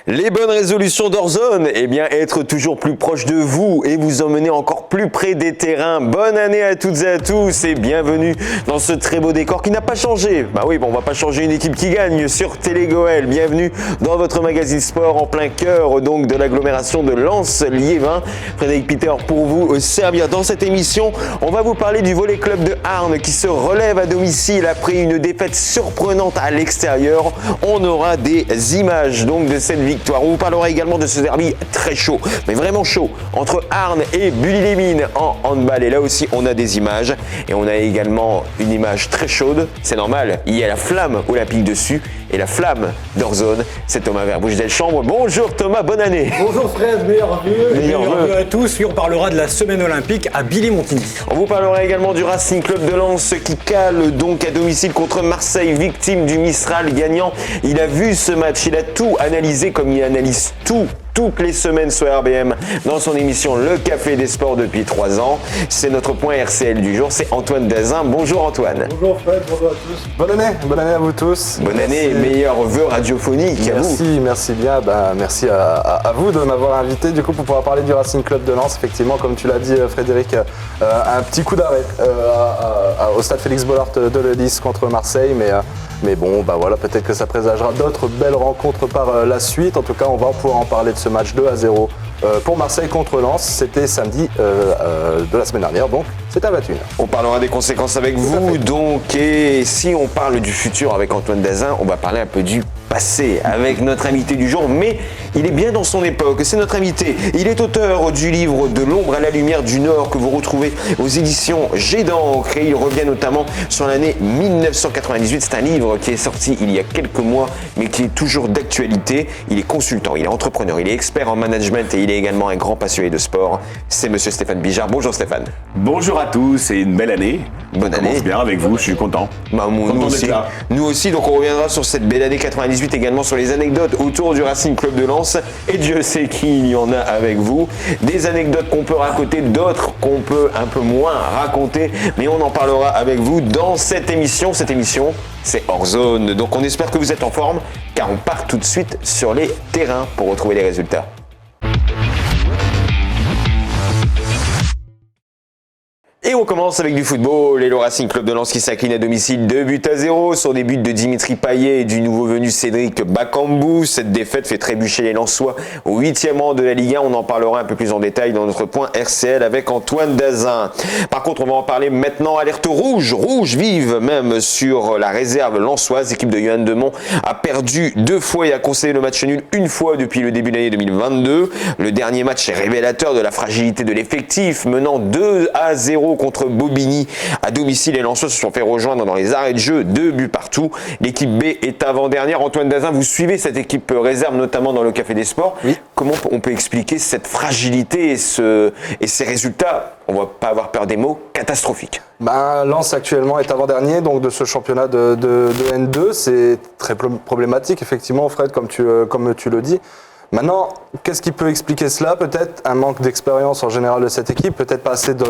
Les bonnes résolutions d'Orzone, eh bien être toujours plus proche de vous et vous emmener encore plus près des terrains. Bonne année à toutes et à tous et bienvenue dans ce très beau décor qui n'a pas changé. Bah oui, bon, on va pas changer une équipe qui gagne sur Télé Goël. Bienvenue dans votre magazine sport en plein cœur donc de l'agglomération de Lens-Liévin. Frédéric Peter pour vous servir. Dans cette émission, on va vous parler du volley club de Arnes qui se relève à domicile après une défaite surprenante à l'extérieur. On aura des images donc de cette victoire. On vous parlera également de ce derby très chaud, mais vraiment chaud, entre Arnes et Bully-les-Mines en handball. Et là aussi, on a des images. Et on a également une image très chaude. C'est normal, il y a la flamme olympique dessus. Et la flamme d'Orzone, c'est Thomas Verbouche-Delchambre. Bonjour Thomas, bonne année. Bonjour Fred, meilleurs vœux à tous. Et on parlera de la semaine olympique à Billy-Montigny. On vous parlera également du Racing Club de Lens qui cale donc à domicile contre Marseille, victime du Mistral gagnant. Il a vu ce match, il a tout analysé comme il analyse toutes les semaines sur RBM dans son émission Le Café des Sports depuis 3 ans. C'est notre point RCL du jour, c'est Antoine Dazin. Bonjour Antoine. Bonjour Fred, bonjour à tous. Bonne année à vous tous. Bonne année, meilleurs vœux radiophoniques à vous. Merci bien, merci à vous de m'avoir invité du coup pour pouvoir parler du Racing Club de Lens. Effectivement, comme tu l'as dit Frédéric, un petit coup d'arrêt au stade Félix Bollard de Lens contre Marseille, mais bon, voilà, peut-être que ça présagera d'autres belles rencontres par la suite. En tout cas, on va pouvoir en parler de ce match 2-0 pour Marseille contre Lens. C'était samedi de la semaine dernière, donc c'est à 21h. On parlera des conséquences avec vous, donc, et si on parle du futur avec Antoine Dazin, on va parler un peu du passé avec notre invité du jour, mais il est bien dans son époque, c'est notre invité. Il est auteur du livre De l'ombre à la lumière du Nord que vous retrouvez aux éditions Jet d'encre et il revient notamment sur l'année 1998. C'est un livre qui est sorti il y a quelques mois, mais qui est toujours d'actualité. Il est consultant, il est entrepreneur, il est expert en management et il est également un grand passionné de sport. C'est monsieur Stéphane Bijard. Bonjour Stéphane. Bonjour à tous et une belle année. Bonne année. Commence bien avec vous, je suis content. Nous aussi, donc on reviendra sur cette belle année 98, également sur les anecdotes autour du Racing Club de Lens. Et Dieu sait qu'il y en a avec vous. Des anecdotes qu'on peut raconter, d'autres qu'on peut un peu moins raconter, mais on en parlera avec vous dans cette émission. Cette émission, c'est Orzone. Donc on espère que vous êtes en forme, car on part tout de suite sur les terrains pour retrouver les résultats. Et on commence avec du football et le Racing Club de Lens qui s'incline à domicile 2-0 sur des buts de Dimitri Payet et du nouveau venu Cédric Bakambu. Cette défaite fait trébucher les Lensois au 8e rang de la Ligue 1. On en parlera un peu plus en détail dans notre point RCL avec Antoine Dazin. Par contre, on va en parler maintenant. Alerte rouge vive même sur la réserve lensoise. L'équipe de Johan Demont a perdu 2 fois et a concédé le match nul 1 fois depuis le début de l'année 2022. Le dernier match est révélateur de la fragilité de l'effectif, menant 2-0 contre Bobigny à domicile. Les Lensois se sont fait rejoindre dans les arrêts de jeu, 2 buts partout. L'équipe B est avant-dernière. Antoine Dazin, vous suivez cette équipe réserve, notamment dans le Café des Sports. Oui. Comment on peut expliquer cette fragilité et ces résultats, on ne va pas avoir peur des mots, catastrophiques? Lens actuellement est avant-dernier donc de ce championnat de N2. C'est très problématique, effectivement, Fred, comme tu le dis. Maintenant, qu'est-ce qui peut expliquer cela? Peut-être un manque d'expérience en général de cette équipe, peut-être pas assez de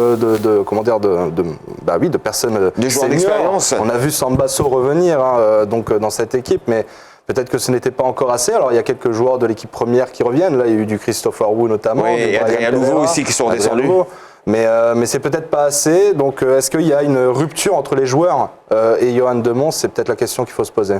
personnes des joueurs d'expérience. On a vu Sambasso revenir donc dans cette équipe, mais peut-être que ce n'était pas encore assez. Alors il y a quelques joueurs de l'équipe première qui reviennent. Là, il y a eu du Christopher Wu notamment, et Adrien Louveau aussi qui sont redescendus. Mais c'est peut-être pas assez. Donc est-ce qu'il y a une rupture entre les joueurs et Johan Demont? C'est peut-être la question qu'il faut se poser.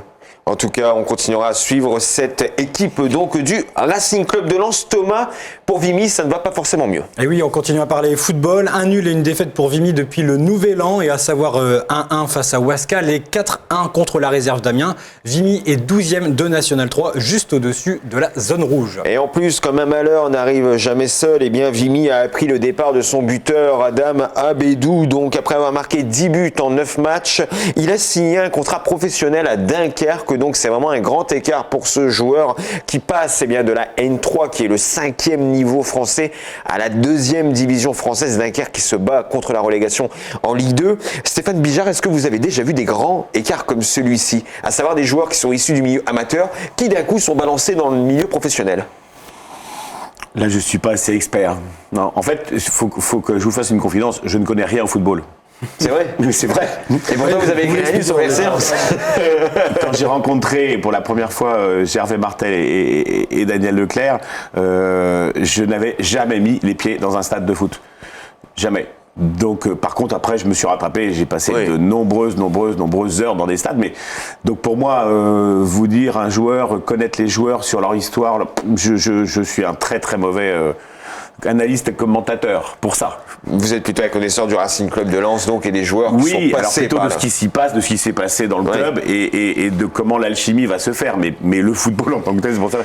En tout cas, on continuera à suivre cette équipe donc du Racing Club de Lens. Thomas, pour Vimy, ça ne va pas forcément mieux. Et oui, on continue à parler football. Un nul et une défaite pour Vimy depuis le Nouvel An, et à savoir 1-1 face à Ouascal et 4-1 contre la réserve d'Amiens. Vimy est 12e de National 3, juste au-dessus de la zone rouge. Et en plus, comme un malheur n'arrive jamais seul, eh bien Vimy a appris le départ de son buteur Adam Abedou. Donc après avoir marqué 10 buts en 9 matchs, il a signé un contrat professionnel à Dunkerque. Donc c'est vraiment un grand écart pour ce joueur qui passe de la N3 qui est le 5e niveau français à la 2e division française. Dunkerque qui se bat contre la relégation en Ligue 2. Stéphane Bijard, est-ce que vous avez déjà vu des grands écarts comme celui-ci, à savoir des joueurs qui sont issus du milieu amateur qui d'un coup sont balancés dans le milieu professionnel? Là, je ne suis pas assez expert. Non, en fait, il faut que je vous fasse une confidence. Je ne connais rien au football. C'est vrai. Mais c'est vrai. Et pourtant, vous avez écrit un livre sur les séances. Quand j'ai rencontré pour la première fois Gervais Martel et Daniel Leclerc, je n'avais jamais mis les pieds dans un stade de foot. Jamais. Donc, par contre, après, je me suis rattrapé. J'ai passé de nombreuses heures dans des stades. Mais donc, pour moi, vous dire un joueur, connaître les joueurs sur leur histoire, je suis un très très mauvais analyste et commentateur pour ça. Vous êtes plutôt un connaisseur du Racing Club de Lens, donc, et des joueurs qui sont Oui, alors passés plutôt par de ce qui s'y passe, de ce qui s'est passé dans le club et de comment l'alchimie va se faire. Mais le football en tant que tel, c'est pour ça.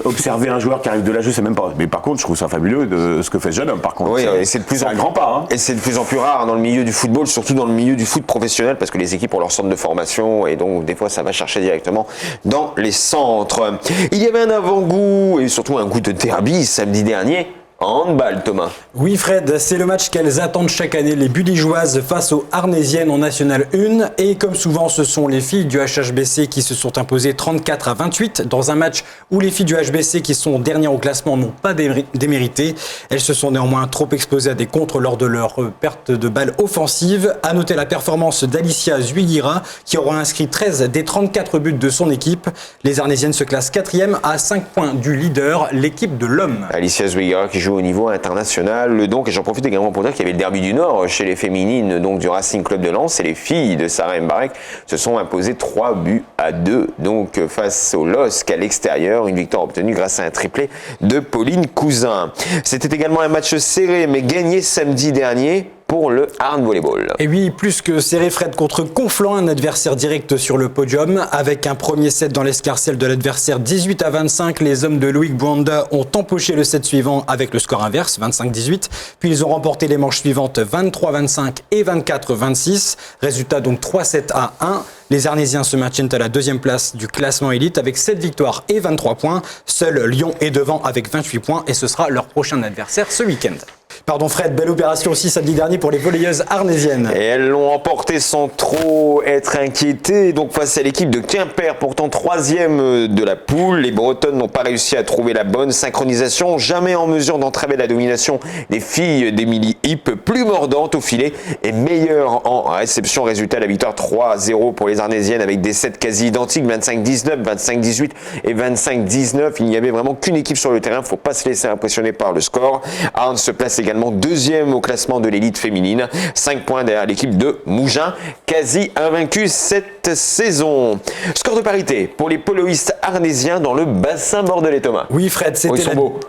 Observer un joueur qui arrive de là, je sais même pas. Mais par contre, je trouve ça fabuleux de ce que fait ce jeune homme. Par contre, Oui, et c'est de plus en un grand pas. Hein. Et c'est de plus en plus rare dans le milieu du football, surtout dans le milieu du foot professionnel, parce que les équipes ont leur centre de formation et donc des fois ça va chercher directement dans les centres. Il y avait un avant-goût et surtout un goût de derby samedi dernier. Handball, Thomas. Oui Fred, c'est le match qu'elles attendent chaque année, les Budigeoises face aux Arnésiennes en National 1. Et comme souvent, ce sont les filles du HHBC qui se sont imposées 34-28 dans un match où les filles du HBC qui sont dernières au classement n'ont pas démérité. Elles se sont néanmoins trop exposées à des contres lors de leur perte de balles offensives. À noter la performance d'Alicia Zuigira qui aura inscrit 13 des 34 buts de son équipe. Les Arnésiennes se classent 4e à 5 points du leader, l'équipe de l'homme. Alicia Zuigira qui joue au niveau international. Donc, et j'en profite également pour dire qu'il y avait le derby du Nord chez les féminines donc du Racing Club de Lens et les filles de Sarah Mbarek se sont imposées 3-2 donc face au LOSC à l'extérieur. Une victoire obtenue grâce à un triplé de Pauline Cousin. C'était également un match serré mais gagné samedi dernier pour le Hard Volleyball. Et oui, plus que serré, Fred contre Conflans, un adversaire direct sur le podium. Avec un premier set dans l'escarcelle de l'adversaire 18-25, les hommes de Loïc Bouanda ont empoché le set suivant avec le score inverse, 25-18. Puis ils ont remporté les manches suivantes 23-25 et 24-26. Résultat donc 3-7 à 1. Les Arnésiens se maintiennent à la deuxième place du classement élite avec 7 victoires et 23 points. Seul Lyon est devant avec 28 points et ce sera leur prochain adversaire ce week-end. Pardon Fred, belle opération aussi samedi dernier pour les volleyeuses arnésiennes. Et elles l'ont emporté sans trop être inquiétées. Donc face à l'équipe de Quimper, pourtant 3e de la poule, les Bretonnes n'ont pas réussi à trouver la bonne synchronisation. Jamais en mesure d'entraver la domination des filles d'Emilie Hipp, plus mordantes au filet et meilleures en réception. Résultat, la victoire 3-0 pour les arnésiennes avec des sets quasi identiques, 25-19, 25-18 et 25-19. Il n'y avait vraiment qu'une équipe sur le terrain, il ne faut pas se laisser impressionner par le score. Arnes se place également 2e au classement de l'élite féminine, 5 points derrière l'équipe de Mougins, quasi invaincue cette saison. Score de parité pour les poloistes arnésiens dans le bassin bordelais, Thomas. Oui Fred, c'était ils sont beaux.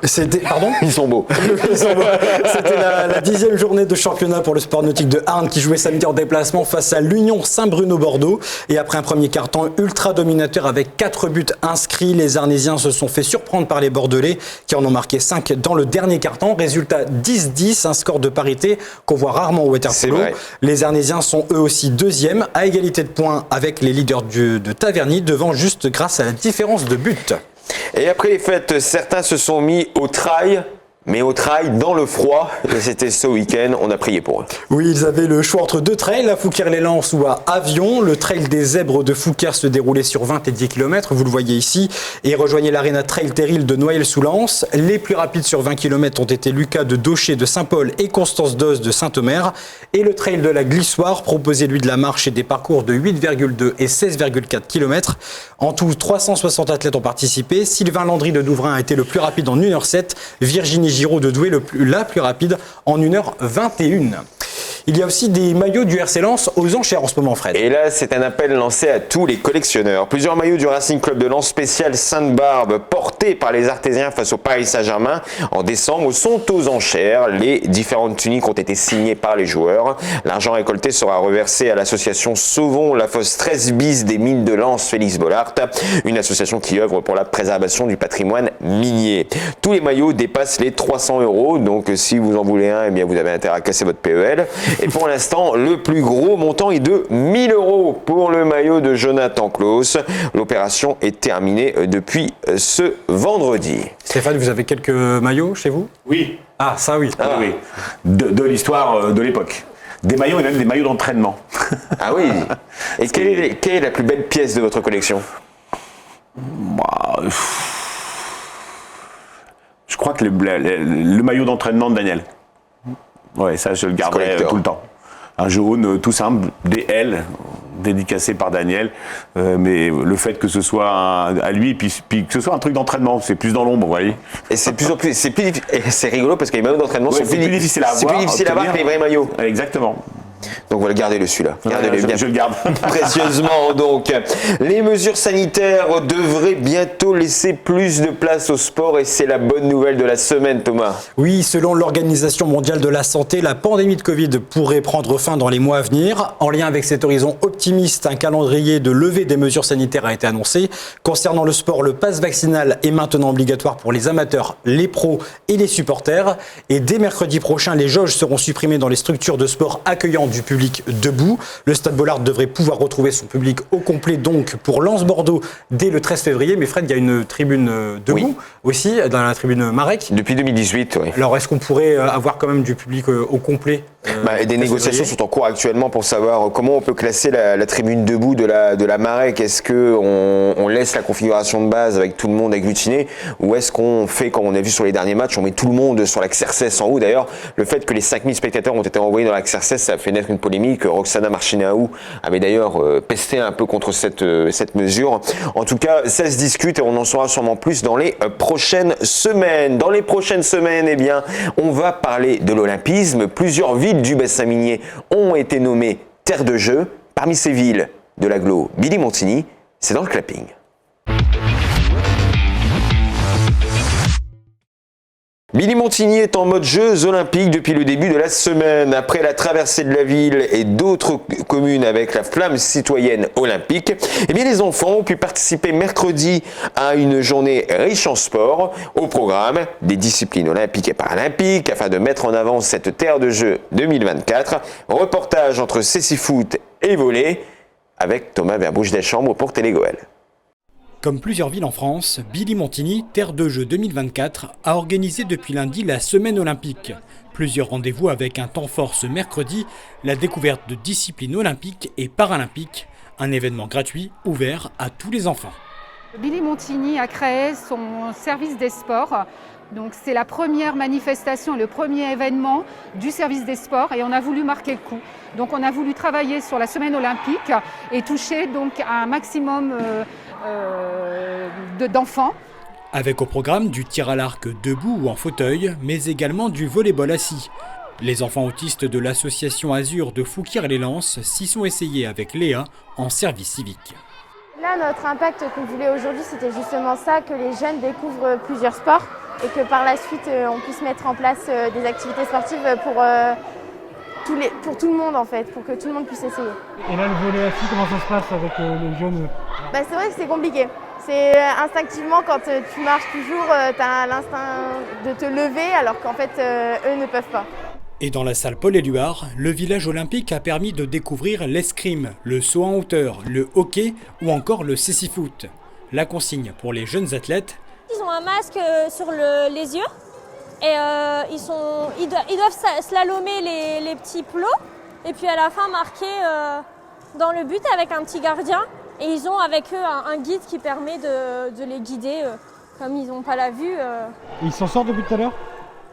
Pardon Ils sont beaux. C'était la 10e journée de championnat pour le sport nautique de Arnes qui jouait samedi en déplacement face à l'Union Saint-Bruno-Bordeaux. Et après un premier quart-temps ultra dominateur avec 4 buts inscrits, les Arnésiens se sont fait surprendre par les Bordelais qui en ont marqué 5 dans le dernier quart-temps. Résultat 10-10, un score de parité qu'on voit rarement au waterpolo. Les Arnésiens sont eux aussi 2e à égalité de points avec les leaders de Taverny devant juste grâce à la différence de but. Et après les fêtes, certains se sont mis au trail. Mais au trail, dans le froid, c'était ce week-end, on a prié pour eux. Oui, ils avaient le choix entre 2 trails, à Fouquier-les-Lances ou à Avion. Le trail des zèbres de Fouquier se déroulait sur 20 et 10 km, vous le voyez ici, et rejoignait l'aréna Trail Terril de Noyelles-sous-Lens. Les plus rapides sur 20 km ont été Lucas de Daucher de Saint-Paul et Constance Doz de Saint-Omer. Et le trail de la Glissoire proposait lui de la marche et des parcours de 8,2 et 16,4 km. En tout, 360 athlètes ont participé. Sylvain Landry de Douvrin a été le plus rapide en 1h07. Virginie Giraud de Douai la plus rapide en 1h21. Il y a aussi des maillots du RC Lens aux enchères en ce moment, Fred. Et là, c'est un appel lancé à tous les collectionneurs. Plusieurs maillots du Racing Club de Lens spécial Sainte-Barbe portés par les Artésiens face au Paris Saint-Germain en décembre sont aux enchères. Les différentes tuniques ont été signées par les joueurs. L'argent récolté sera reversé à l'association Sauvons la fosse 13 bis des mines de Lens Félix Bollard, une association qui œuvre pour la préservation du patrimoine minier. Tous les maillots dépassent les 300 €, donc si vous en voulez un, eh bien vous avez intérêt à casser votre PEL. Et pour l'instant, le plus gros montant est de 1 000 € pour le maillot de Jonathan Klaus. L'opération est terminée depuis ce vendredi. Stéphane, vous avez quelques maillots chez vous? Oui. Ah, ça oui. Ah, oui. De l'histoire de l'époque. Des maillots et même des maillots d'entraînement. Ah oui. Et quelle est la plus belle pièce de votre collection? Je crois que le maillot d'entraînement de Daniel. Ouais, ça je le garderai tout le temps. un jaune tout simple, des L dédicacés par Daniel, mais le fait que ce soit à lui, puis que ce soit un truc d'entraînement, c'est plus dans l'ombre, vous voyez. Et c'est plus en plus, c'est rigolo parce que les maillots d'entraînement sont c'est plus difficile à avoir. C'est plus difficile à avoir que les vrais maillots. Exactement. Donc voilà, gardez-le celui-là. Gardez-le bien. Je le garde. Précieusement donc. Les mesures sanitaires devraient bientôt laisser plus de place au sport et c'est la bonne nouvelle de la semaine, Thomas. Oui, selon l'Organisation mondiale de la santé, la pandémie de Covid pourrait prendre fin dans les mois à venir. En lien avec cet horizon optimiste, un calendrier de levée des mesures sanitaires a été annoncé. Concernant le sport, le pass vaccinal est maintenant obligatoire pour les amateurs, les pros et les supporters. Et dès mercredi prochain, les jauges seront supprimées dans les structures de sport accueillant du public debout. Le Stade Bollaert devrait pouvoir retrouver son public au complet donc pour Lens Bordeaux dès le 13 février. Mais Fred, il y a une tribune debout aussi, dans la tribune Marek. Depuis 2018, oui. Alors est-ce qu'on pourrait avoir quand même du public au complet des négociations sont en cours actuellement pour savoir comment on peut classer la tribune debout de la Marek. Est-ce qu'on laisse la configuration de base avec tout le monde agglutiné ou est-ce qu'on fait, comme on a vu sur les derniers matchs, on met tout le monde sur la Xerxes en haut. D'ailleurs, le fait que les 5000 spectateurs ont été envoyés dans la Xerxes, ça a fait naître une polémique. Roxana Marchineau avait d'ailleurs pesté un peu contre cette mesure. En tout cas, ça se discute et on en saura sûrement plus dans les prochaines semaines. Dans les prochaines semaines, eh bien, on va parler de l'olympisme. Plusieurs villes du bassin minier ont été nommées terres de jeu. Parmi ces villes de l'agglo Billy Montigny, c'est dans le clapping. Billy Montigny est en mode Jeux Olympiques depuis le début de la semaine. Après la traversée de la ville et d'autres communes avec la flamme citoyenne olympique, eh bien les enfants ont pu participer mercredi à une journée riche en sport. Au programme des disciplines olympiques et paralympiques afin de mettre en avant cette terre de jeu 2024. Reportage entre cécifoot et volley avec Thomas Verbouche-Deschambre pour Télégoël. Comme plusieurs villes en France, Billy Montigny, terre de jeu 2024, a organisé depuis lundi la semaine olympique. Plusieurs rendez-vous avec un temps fort ce mercredi, la découverte de disciplines olympiques et paralympiques, un événement gratuit ouvert à tous les enfants. Billy Montigny a créé son service des sports. Donc c'est la première manifestation, le premier événement du service des sports et on a voulu marquer le coup. Donc on a voulu travailler sur la semaine olympique et toucher donc un maximum d'enfants. Avec au programme du tir à l'arc debout ou en fauteuil, mais également du volley-ball assis. Les enfants autistes de l'association Azur de Fouquier-les-Lances s'y sont essayés avec Léa en service civique. Là, notre impact qu'on voulait aujourd'hui, c'était justement ça, que les jeunes découvrent plusieurs sports et que par la suite, on puisse mettre en place des activités sportives pour tout le monde en fait, pour que tout le monde puisse essayer. Et là, le volley assis, comment ça se passe avec les jeunes ? C'est vrai que c'est compliqué. C'est instinctivement, quand tu marches toujours, tu as l'instinct de te lever alors qu'en fait, eux ne peuvent pas. Et dans la salle Paul-Éluard, le village olympique a permis de découvrir l'escrime, le saut en hauteur, le hockey ou encore le cécifoot. La consigne pour les jeunes athlètes: ils ont un masque sur les yeux et ils doivent slalomer les petits plots et puis à la fin marquer dans le but avec un petit gardien. Et ils ont avec eux un guide qui permet de les guider comme ils n'ont pas la vue. Et ils s'en sortent depuis tout à l'heure ?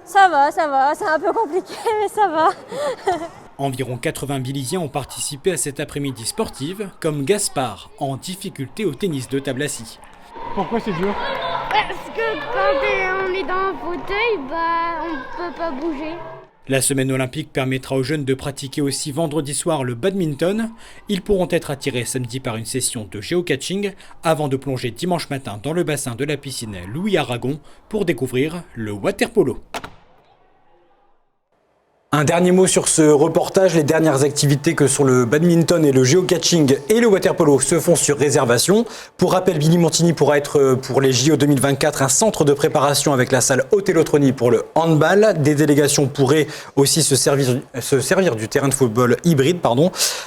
Ça va, c'est un peu compliqué, mais ça va. Environ 80 Billysiens ont participé à cet après-midi sportive, comme Gaspard, en difficulté au tennis de table assis. Pourquoi c'est dur ? Parce que quand on est dans un fauteuil, on ne peut pas bouger. La semaine olympique permettra aux jeunes de pratiquer aussi vendredi soir le badminton. Ils pourront être attirés samedi par une session de géocaching avant de plonger dimanche matin dans le bassin de la piscine Louis Aragon pour découvrir le water-polo. Un dernier mot sur ce reportage. Les dernières activités que sont le badminton et le géocaching et le waterpolo se font sur réservation. Pour rappel, Billy Montigny pourra être pour les JO 2024 un centre de préparation avec la salle Hotellotronie pour le handball. Des délégations pourraient aussi se servir du terrain de football hybride.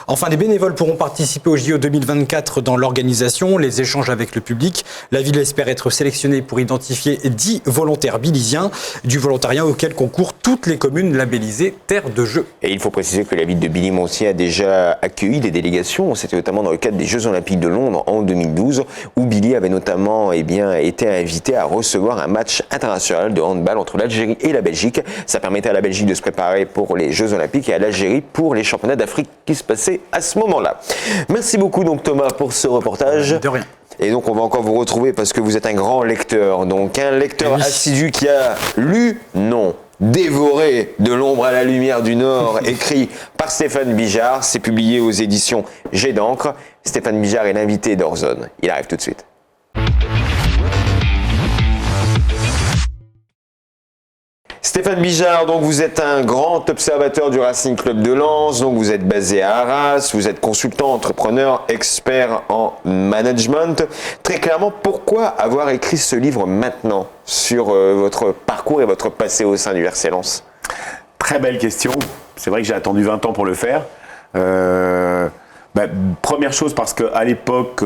Enfin, des bénévoles pourront participer aux JO 2024 dans l'organisation, les échanges avec le public. La ville espère être sélectionnée pour identifier 10 volontaires billysiens, du volontariat auquel concourent toutes les communes labellisées quartier Terre de Jeux. Et il faut préciser que la ville de Billy-Montier a déjà accueilli des délégations. C'était notamment dans le cadre des Jeux Olympiques de Londres en 2012, où Billy avait notamment été invité à recevoir un match international de handball entre l'Algérie et la Belgique. Ça permettait à la Belgique de se préparer pour les Jeux Olympiques et à l'Algérie pour les championnats d'Afrique qui se passaient à ce moment-là. Merci beaucoup donc Thomas pour ce reportage. De rien. Et donc on va encore vous retrouver parce que vous êtes un grand lecteur, donc un lecteur assidu qui a lu, non, dévoré De l'ombre à la lumière du Nord, écrit par Stéphane Bijard. C'est publié aux éditions Jet d'encre. Stéphane Bijard est l'invité d'Orzone. Il arrive tout de suite. Stéphane Bijard, donc vous êtes un grand observateur du Racing Club de Lens, donc vous êtes basé à Arras, vous êtes consultant, entrepreneur, expert en management. Très clairement, pourquoi avoir écrit ce livre maintenant sur votre parcours et votre passé au sein du RC Lens? Très belle question. C'est vrai que j'ai attendu 20 ans pour le faire. Première chose parce qu'à l'époque,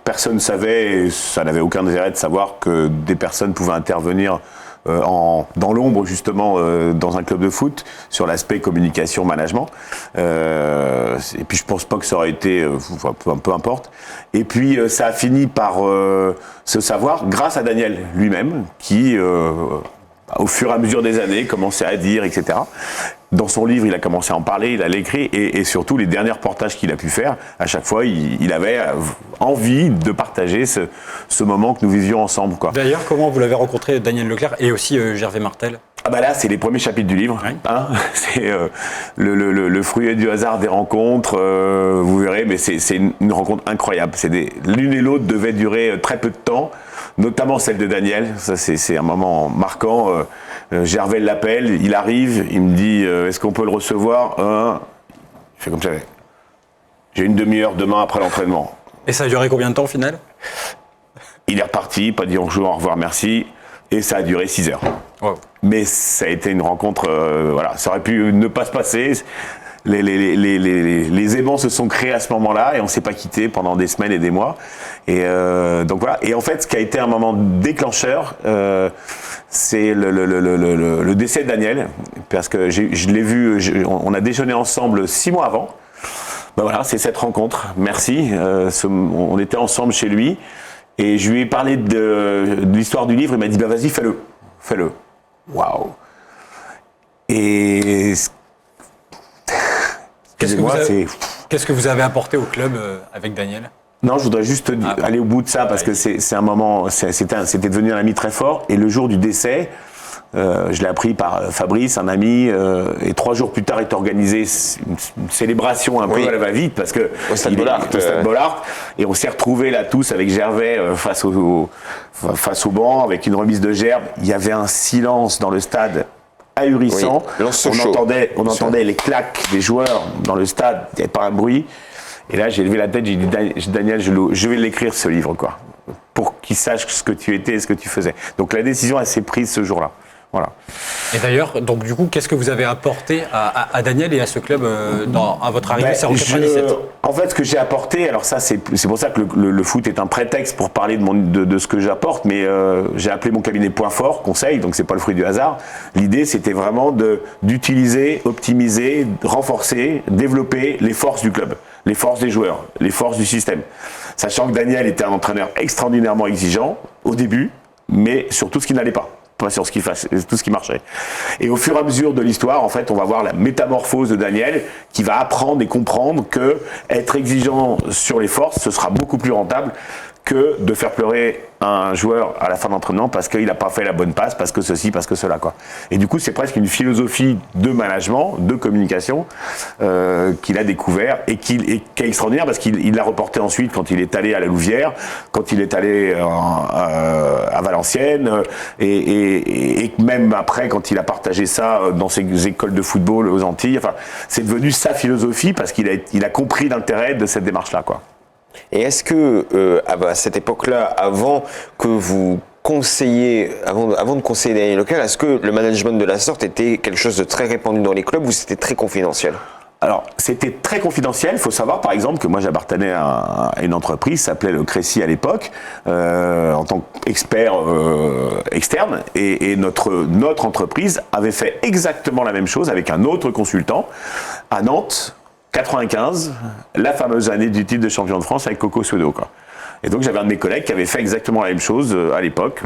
personne ne savait, et ça n'avait aucun intérêt de savoir que des personnes pouvaient intervenir dans l'ombre justement dans un club de foot sur l'aspect communication management et puis je pense pas que ça aurait été peu importe, et puis ça a fini par se savoir grâce à Daniel lui-même qui au fur et à mesure des années commençait à dire, etc. Dans son livre, il a commencé à en parler, il a écrit, et surtout les derniers reportages qu'il a pu faire, à chaque fois, il avait envie de partager ce moment que nous vivions ensemble, quoi. D'ailleurs, comment vous l'avez rencontré, Daniel Leclerc, et aussi Gervais Martel? Ah bah là, c'est les premiers chapitres du livre. Oui. Hein, c'est le fruit du hasard des rencontres. Vous verrez, mais c'est une rencontre incroyable. L'une et l'autre devaient durer très peu de temps, notamment celle de Daniel. Ça, c'est un moment marquant. Gervais l'appelle, il arrive, il me dit est-ce qu'on peut le recevoir? Il fait comme ça. J'ai une demi-heure demain après l'entraînement. Et ça a duré combien de temps au final? Il est reparti, pas dit bonjour, au revoir, merci. Et ça a duré 6 heures. Wow. Mais ça a été une rencontre, voilà, ça aurait pu ne pas se passer. Les aimants se sont créés à ce moment-là et on s'est pas quitté pendant des semaines et des mois. Et donc voilà. Et en fait, ce qui a été un moment déclencheur, c'est le décès de Daniel, parce que je l'ai vu, on a déjeuné ensemble 6 mois avant. Ben voilà, c'est cette rencontre. Merci. On était ensemble chez lui et je lui ai parlé de l'histoire du livre. Il m'a dit bah vas-y, fais-le. Waouh. Et qu'est-ce que vous avez apporté au club avec Daniel? Non, je voudrais juste aller au bout de ça parce que c'est un moment, c'était devenu un ami très fort. Et le jour du décès, je l'ai appris par Fabrice, un ami, et 3 jours plus tard est organisée une célébration un peu à la va-vite parce que au Stade Bollaert, et on s'est retrouvés là tous avec Gervais face au banc avec une remise de gerbes. Il y avait un silence dans le stade ahurissant. Oui, on entendait les claques des joueurs dans le stade, il n'y avait pas un bruit. Et là, j'ai levé la tête, j'ai dit Daniel, je vais l'écrire ce livre, quoi, pour qu'il sache ce que tu étais et ce que tu faisais. Donc la décision, elle s'est prise ce jour-là. Voilà. Et d'ailleurs, donc du coup, qu'est-ce que vous avez apporté à Daniel et à ce club à votre arrivée en 97? En fait, ce que j'ai apporté, alors ça, c'est pour ça que le foot est un prétexte pour parler de ce que j'apporte, mais j'ai appelé mon cabinet Point Fort, conseil, donc c'est pas le fruit du hasard. L'idée, c'était vraiment d'utiliser, optimiser, renforcer, développer les forces du club, les forces des joueurs, les forces du système. Sachant que Daniel était un entraîneur extraordinairement exigeant au début, mais sur tout ce qui n'allait pas sur tout ce qui marchait. Et au fur et à mesure de l'histoire, en fait, on va voir la métamorphose de Daniel qui va apprendre et comprendre que être exigeant sur les forces, ce sera beaucoup plus rentable que de faire pleurer un joueur à la fin d'entraînement parce qu'il n'a pas fait la bonne passe, parce que ceci, parce que cela, quoi. Et du coup, c'est presque une philosophie de management, de communication qu'il a découvert et qui est extraordinaire parce qu'il l'a reporté ensuite quand il est allé à la Louvière, quand il est allé à Valenciennes et même après quand il a partagé ça dans ses écoles de football aux Antilles. Enfin, c'est devenu sa philosophie parce qu'il a compris l'intérêt de cette démarche-là, quoi. Et est-ce que, à cette époque-là, avant que vous conseilliez, avant de conseiller Daniel Leclerc, est-ce que le management de la sorte était quelque chose de très répandu dans les clubs ou c'était très confidentiel? Alors, c'était très confidentiel. Il faut savoir, par exemple, que moi, j'appartenais à une entreprise, ça s'appelait le Crécy à l'époque, en tant qu'expert externe. Et notre entreprise avait fait exactement la même chose avec un autre consultant à Nantes, 95, la fameuse année du titre de champion de France avec Coco Suedo, quoi. Et donc j'avais un de mes collègues qui avait fait exactement la même chose à l'époque,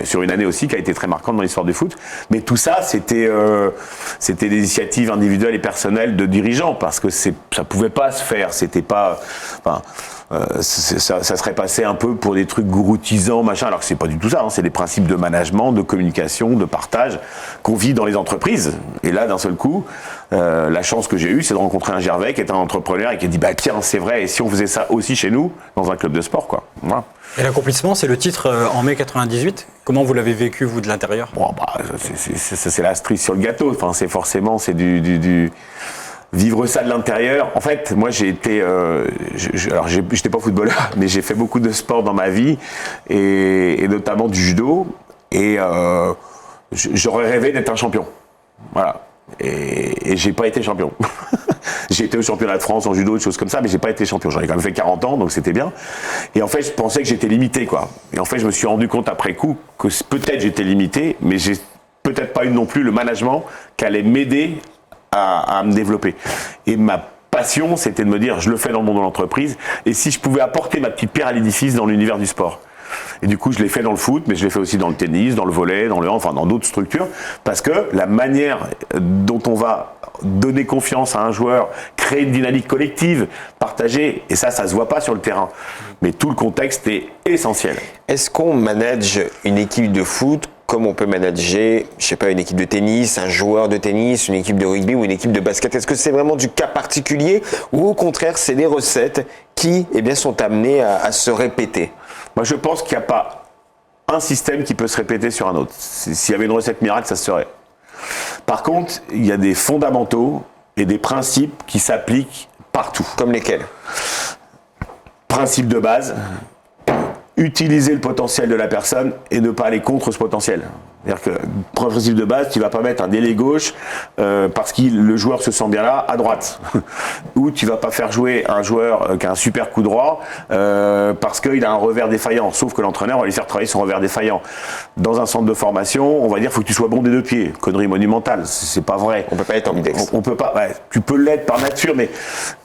sur une année aussi qui a été très marquante dans l'histoire du foot. Mais tout ça, c'était des initiatives individuelles et personnelles de dirigeants, parce que ça pouvait pas se faire, c'était pas... Enfin, ça serait passé un peu pour des trucs gouroutisants, machin, alors que c'est pas du tout ça, hein, c'est des principes de management, de communication, de partage qu'on vit dans les entreprises. Et là, d'un seul coup, la chance que j'ai eue, c'est de rencontrer un Gervais qui est un entrepreneur et qui a dit, bah tiens, c'est vrai, et si on faisait ça aussi chez nous, dans un club de sport, quoi. Voilà. Et l'accomplissement, c'est le titre en mai 98. Comment vous l'avez vécu, vous, de l'intérieur? Bon, bah, c'est la cerise sur le gâteau, enfin, c'est du vivre ça de l'intérieur. En fait, moi, j'ai été... alors, j'étais pas footballeur, mais j'ai fait beaucoup de sport dans ma vie, et notamment du judo. Et j'aurais rêvé d'être un champion. Voilà. Et j'ai pas été champion. J'ai été au championnat de France en judo, des choses comme ça, mais j'ai pas été champion. J'en ai quand même fait 40 ans, donc c'était bien. Et en fait, je pensais que j'étais limité, quoi. Et en fait, je me suis rendu compte après coup que peut-être j'étais limité, mais j'ai peut-être pas eu non plus le management qui allait m'aider à me développer. Et ma passion, c'était de me dire, je le fais dans le monde de l'entreprise, et si je pouvais apporter ma petite pierre à l'édifice dans l'univers du sport. Et du coup, je l'ai fait dans le foot, mais je l'ai fait aussi dans le tennis, dans le volley, enfin dans d'autres structures, parce que la manière dont on va donner confiance à un joueur, créer une dynamique collective, partager, et ça se voit pas sur le terrain. Mais tout le contexte est essentiel. Est-ce qu'on manage une équipe de foot comme on peut manager, je sais pas, une équipe de tennis, un joueur de tennis, une équipe de rugby ou une équipe de basket? Est-ce que c'est vraiment du cas particulier ou au contraire c'est des recettes qui sont amenées à se répéter? Moi je pense qu'il n'y a pas un système qui peut se répéter sur un autre. S'il y avait une recette miracle, ça se serait. Par contre, il y a des fondamentaux et des principes qui s'appliquent partout. Comme lesquels? Principe de base, utiliser le potentiel de la personne et ne pas aller contre ce potentiel. C'est-à-dire que, principe de base, tu ne vas pas mettre un ailier gauche parce que le joueur se sent bien là, à droite. Ou tu ne vas pas faire jouer un joueur qui a un super coup droit parce qu'il a un revers défaillant. Sauf que l'entraîneur va lui faire travailler son revers défaillant. Dans un centre de formation, on va dire qu'il faut que tu sois bon des deux pieds. Connerie monumentale, c'est pas vrai. On ne peut pas être ambidextre. On peut pas, ouais, tu peux l'être par nature, mais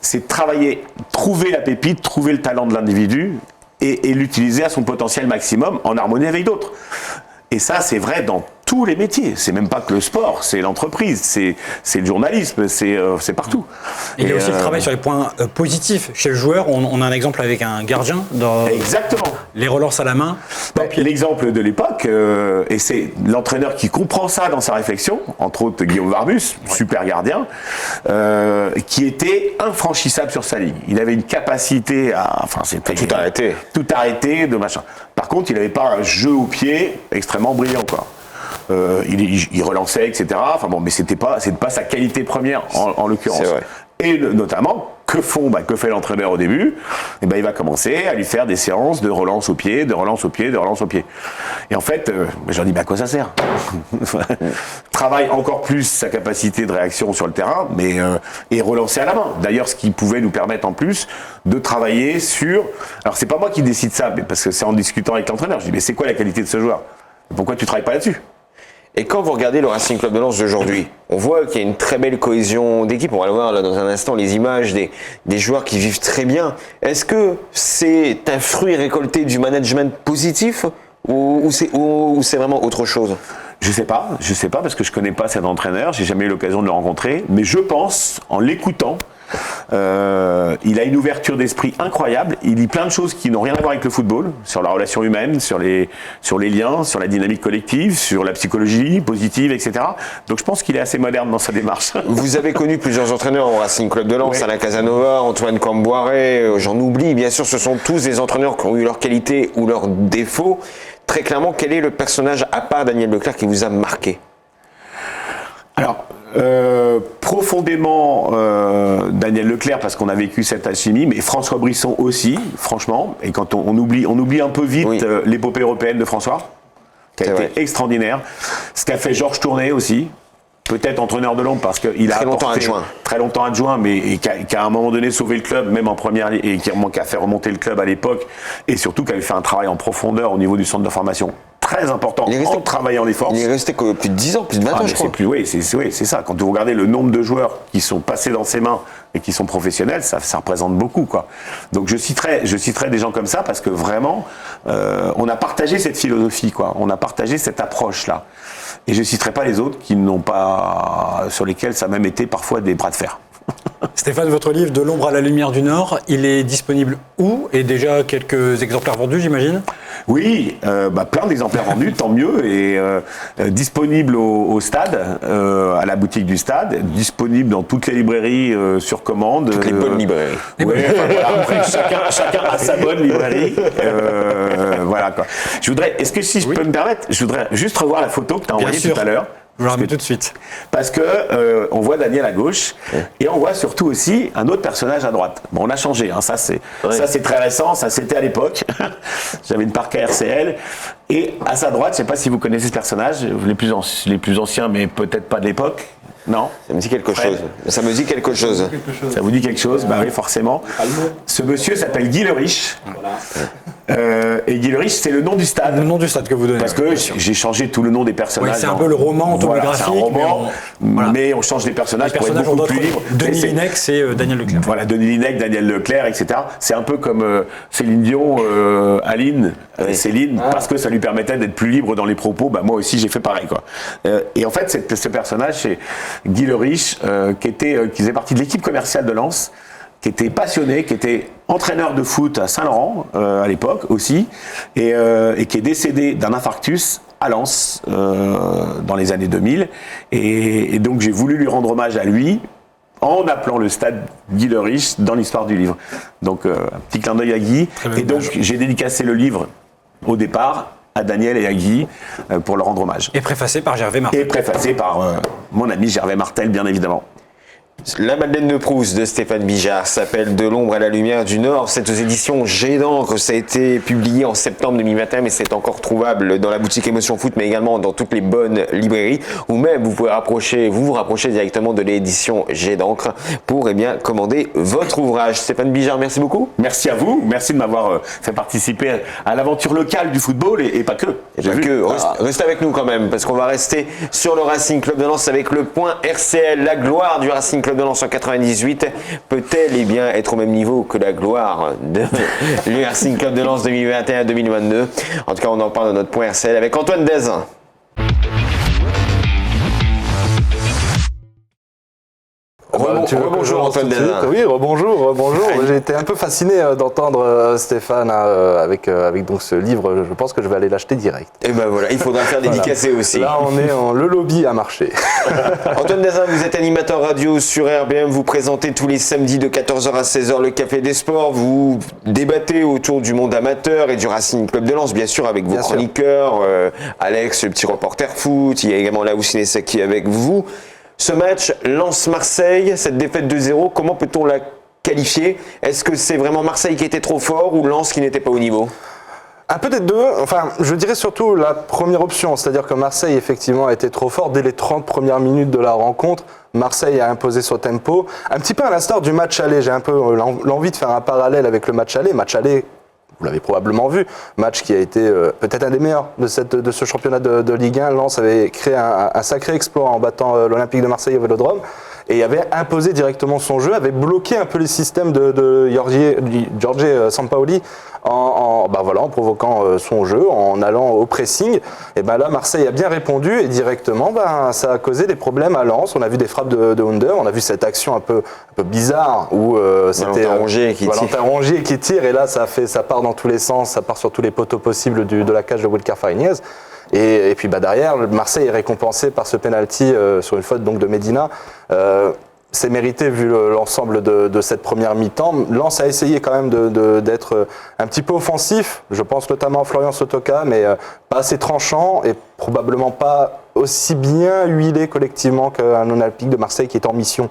c'est travailler, trouver la pépite, trouver le talent de l'individu et l'utiliser à son potentiel maximum en harmonie avec d'autres. Et ça, c'est vrai dans tous les métiers. C'est même pas que le sport, c'est l'entreprise, c'est le journalisme, c'est partout. Et il y a aussi le travail sur les points positifs chez le joueur. On a un exemple avec un gardien dans exactement les relances à la main. L'exemple de l'époque, et c'est l'entraîneur qui comprend ça dans sa réflexion, entre autres Guillaume Warbus, super gardien, qui était infranchissable sur sa ligne. Il avait une capacité à, c'était tout arrêter, de machin. Par contre, il n'avait pas un jeu au pied extrêmement brillant, quoi. Il relançait, etc. Enfin bon, mais c'est pas sa qualité première en l'occurrence. Et notamment, que fait l'entraîneur au début? Il va commencer à lui faire des séances de relance au pied, de relance au pied, de relance au pied. Et en fait, je leur dis, à quoi ça sert? Travaille encore plus sa capacité de réaction sur le terrain, mais et relancer à la main. D'ailleurs, ce qui pouvait nous permettre en plus de travailler sur... Alors, c'est pas moi qui décide ça, mais parce que c'est en discutant avec l'entraîneur. Je dis, mais c'est quoi la qualité de ce joueur? Pourquoi tu travailles pas là-dessus? Et quand vous regardez le Racing Club de Lens d'aujourd'hui, on voit qu'il y a une très belle cohésion d'équipe. On va le voir là dans un instant, les images des joueurs qui vivent très bien. Est-ce que c'est un fruit récolté du management positif ou c'est vraiment autre chose? Je sais pas parce que je connais pas cet entraîneur, j'ai jamais eu l'occasion de le rencontrer, mais je pense, en l'écoutant, il a une ouverture d'esprit incroyable. Il dit plein de choses qui n'ont rien à voir avec le football, sur la relation humaine, sur les liens, sur la dynamique collective, sur la psychologie positive, etc. Donc je pense qu'il est assez moderne dans sa démarche. Vous avez connu plusieurs entraîneurs au Racing Club de Lens, Alain Casanova, Antoine Camboiré, j'en oublie. Bien sûr, ce sont tous des entraîneurs qui ont eu leurs qualités ou leurs défauts. Très clairement, quel est le personnage à part Daniel Leclerc qui vous a marqué? Alors, profondément Daniel Leclerc parce qu'on a vécu cette alchimie, mais François Brisson aussi, franchement. Et quand on oublie un peu vite l'épopée européenne de François, qui a été extraordinaire. Ce qu'a fait Georges Tourné aussi, peut-être entraîneur de l'ombre parce qu'il a Très longtemps apporté- adjoint. Très longtemps adjoint, mais qui a à un moment donné sauvé le club, même en première ligue, et qui a fait remonter le club à l'époque, et surtout qui avait fait un travail en profondeur au niveau du centre de formation très important, Il est resté- en travaillant les forces. Il est resté plus de 10 ans, plus de 20 ans, Ah, mais je crois. c'est ça. Quand vous regardez le nombre de joueurs qui sont passés dans ses mains et qui sont professionnels, ça représente beaucoup, quoi. Donc je citerai des gens comme ça parce que vraiment, on a partagé cette philosophie, quoi. On a partagé cette approche-là. Et je citerai pas les autres sur lesquels ça a même été parfois des bras de fer. Stéphane, votre livre De l'ombre à la lumière du Nord, il est disponible où? Et déjà quelques exemplaires vendus, j'imagine? Oui, plein d'exemplaires vendus, tant mieux, et disponible au stade, à la boutique du stade, disponible dans toutes les librairies sur commande. Toutes les bonnes librairies. Ouais, enfin, voilà, après, chacun a sa bonne librairie. Voilà, quoi. Est-ce que si je peux me permettre, je voudrais juste revoir la photo que tu as envoyée tout à l'heure. Je vous la remets tout de suite. Parce que on voit Daniel à gauche et on voit surtout aussi un autre personnage à droite. Bon, on a changé, hein, ça c'est très récent, ça c'était à l'époque. J'avais une Parka RCL et à sa droite, je sais pas si vous connaissez ce personnage, les plus anciens, mais peut-être pas de l'époque. Non. Ça me dit quelque chose. Ça me dit quelque chose. Ça vous dit quelque chose? Bah oui, forcément. Ce monsieur s'appelle Guy Le Riche. Et Guy Le Riche, c'est le nom du stade. Le nom du stade que vous donnez. Parce que j'ai changé tout le nom des personnages. Oui, c'est un peu le roman autobiographique. Voilà, c'est un roman, mais mais on change les personnages pour être beaucoup plus libre. Denis Linec, c'est Daniel Leclerc. Voilà, Denis Linec, Daniel Leclerc, etc. C'est un peu comme Céline Dion, Aline, Céline, parce que ça lui permettait d'être plus libre dans les propos. Bah, moi aussi, j'ai fait pareil, quoi. Et en fait, ce personnage, c'est Guy Le Riche, qui faisait partie de l'équipe commerciale de Lens, qui était passionné, qui était entraîneur de foot à Saint-Laurent à l'époque aussi, et qui est décédé d'un infarctus à Lens dans les années 2000. Et donc j'ai voulu lui rendre hommage à lui en appelant le stade Guy Le Riche dans l'histoire du livre. Donc un petit clin d'œil à Guy. Et donc j'ai dédicacé le livre au départ à Daniel et à Guy pour leur rendre hommage. Et préfacé par Gervais Martel. Et préfacé par mon ami Gervais Martel, bien évidemment. La Madeleine de Proust de Stéphane Bijard s'appelle De l'ombre à la lumière du Nord. C'est aux éditions Jet d'encre. Ça a été publié en septembre 2021, mais c'est encore trouvable dans la boutique Émotion Foot, mais également dans toutes les bonnes librairies. Ou même, vous pouvez vous rapprocher directement de l'édition Jet d'encre pour commander votre ouvrage. Stéphane Bijard, merci beaucoup. Merci à vous. Merci de m'avoir fait participer à l'aventure locale du football et pas que. Et pas que. Restez avec nous quand même, parce qu'on va rester sur le Racing Club de Lens avec le point RCL. La gloire du Racing Club de Lens en 98 peut-elle être au même niveau que la gloire du Racing Club de Lens 2021-2022? En tout cas, on en parle dans notre point RCL avec Antoine Dezin. Rebonjour Antoine Dezin. Oui, rebonjour. J'ai été un peu fasciné d'entendre Stéphane avec donc ce livre. Je pense que je vais aller l'acheter direct. Et ben voilà, il faudra faire dédicacer aussi. Là, le lobby a marché. Antoine Dezin, vous êtes animateur radio sur RBM. Vous présentez tous les samedis de 14h à 16h le Café des Sports. Vous débattez autour du monde amateur et du Racing Club de Lens, bien sûr, avec vos chroniqueurs. Alex, le petit reporter foot. Il y a également Laoussine Saki avec vous. Ce match, Lens-Marseille, cette défaite 2-0, comment peut-on la qualifier? Est-ce que c'est vraiment Marseille qui était trop fort ou Lens qui n'était pas au niveau? Un peu des deux, enfin je dirais surtout la première option, c'est-à-dire que Marseille effectivement a été trop fort dès les 30 premières minutes de la rencontre. Marseille a imposé son tempo, un petit peu à l'instar du match aller. J'ai un peu l'envie de faire un parallèle avec le match aller. Match aller, vous l'avez probablement vu, match qui a été peut-être un des meilleurs de ce championnat de Ligue 1. Lens avait créé un sacré exploit en battant l'Olympique de Marseille au Vélodrome et avait imposé directement son jeu, avait bloqué un peu les systèmes de Jorge Sampaoli en provoquant son jeu, en allant au pressing. Et ben là, Marseille a bien répondu et directement, ça a causé des problèmes à Lens. On a vu des frappes de Under, on a vu cette action un peu bizarre où c'était Valentin Rongier qui tire et là ça part dans tous les sens, ça part sur tous les poteaux possibles de la cage de Wilcar Fariñez. Et puis derrière, Marseille est récompensé par ce penalty sur une faute donc de Medina. C'est mérité vu l'ensemble de cette première mi-temps. Lens a essayé quand même d'être un petit peu offensif, je pense notamment à Florian Sotoka, mais pas assez tranchant et probablement pas aussi bien huilé collectivement qu'un Olympique de Marseille qui est en mission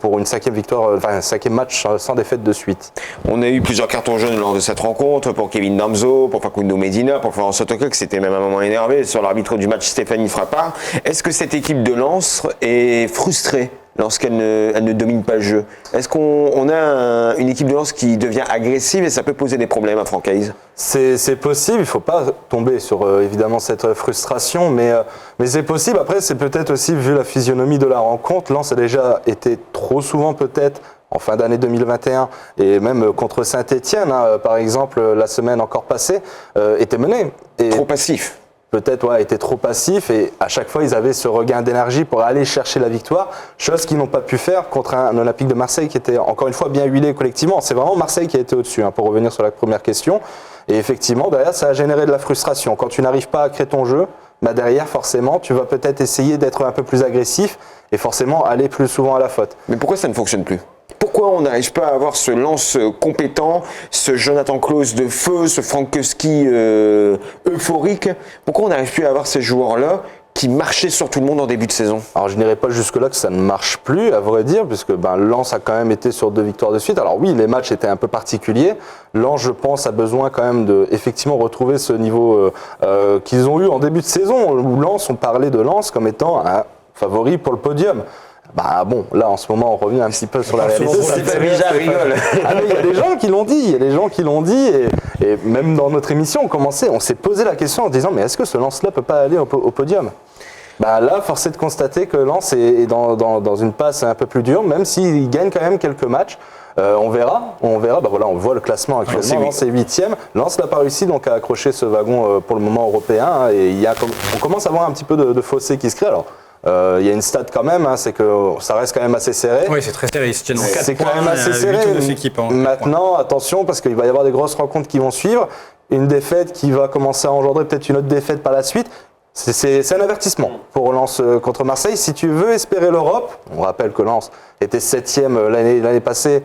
pour une 5e victoire, enfin un 5e match sans défaite de suite. On a eu plusieurs cartons jaunes lors de cette rencontre pour Kevin Damso, pour Facundo Medina, pour Florent Sotoka, qui s'était même à un moment énervé sur l'arbitre du match Stéphanie Frappard. Est-ce que cette équipe de Lens est frustrée lorsqu'elle ne domine pas le jeu? Est-ce qu'on a une équipe de Lens qui devient agressive et ça peut poser des problèmes à Francaise? C'est possible, il ne faut pas tomber sur évidemment cette frustration, mais c'est possible. Après, c'est peut-être aussi, vu la physionomie de la rencontre, Lens a déjà été trop souvent peut-être en fin d'année 2021 et même contre Saint-Etienne, par exemple, la semaine encore passée, était mené. Et trop passif. Peut-être était trop passif et à chaque fois ils avaient ce regain d'énergie pour aller chercher la victoire, chose qu'ils n'ont pas pu faire contre un Olympique de Marseille qui était encore une fois bien huilé collectivement. C'est vraiment Marseille qui a été au-dessus, pour revenir sur la première question. Et effectivement, derrière, ça a généré de la frustration. Quand tu n'arrives pas à créer ton jeu, derrière, forcément, tu vas peut-être essayer d'être un peu plus agressif et forcément aller plus souvent à la faute. Mais pourquoi ça ne fonctionne plus? Pourquoi on n'arrive pas à avoir ce Lens compétent, ce Jonathan Klaus de feu, ce Frankowski euphorique? Pourquoi on n'arrive plus à avoir ces joueurs-là qui marchaient sur tout le monde en début de saison? Alors je n'irai pas jusque-là que ça ne marche plus, à vrai dire, puisque Lens a quand même été sur 2 victoires de suite. Alors oui, les matchs étaient un peu particuliers. Lens, je pense, a besoin quand même de effectivement retrouver ce niveau qu'ils ont eu en début de saison, où Lens, on parlait de Lens comme étant un favori pour le podium. Bon, là en ce moment on revient un petit peu sur la réalité. Rigole. Mais il y a des gens qui l'ont dit, et même dans notre émission on s'est posé la question en disant mais est-ce que ce Lens-là peut pas aller au podium? Là, force est de constater que Lens est dans une passe un peu plus dure, même s'il gagne quand même quelques matchs. On verra. On voit le classement actuellement. Lens est 8e. Lens n'a pas réussi donc à accrocher ce wagon pour le moment européen. Et on commence à voir un petit peu de fossé qui se crée. Alors, il y a une stat quand même, c'est que ça reste quand même assez serré. Oui, c'est très serré. C'est quand même assez serré. Maintenant, attention, parce qu'il va y avoir des grosses rencontres qui vont suivre. Une défaite qui va commencer à engendrer peut-être une autre défaite par la suite. C'est un avertissement pour Lens contre Marseille. Si tu veux espérer l'Europe, on rappelle que Lens était 7e l'année passée.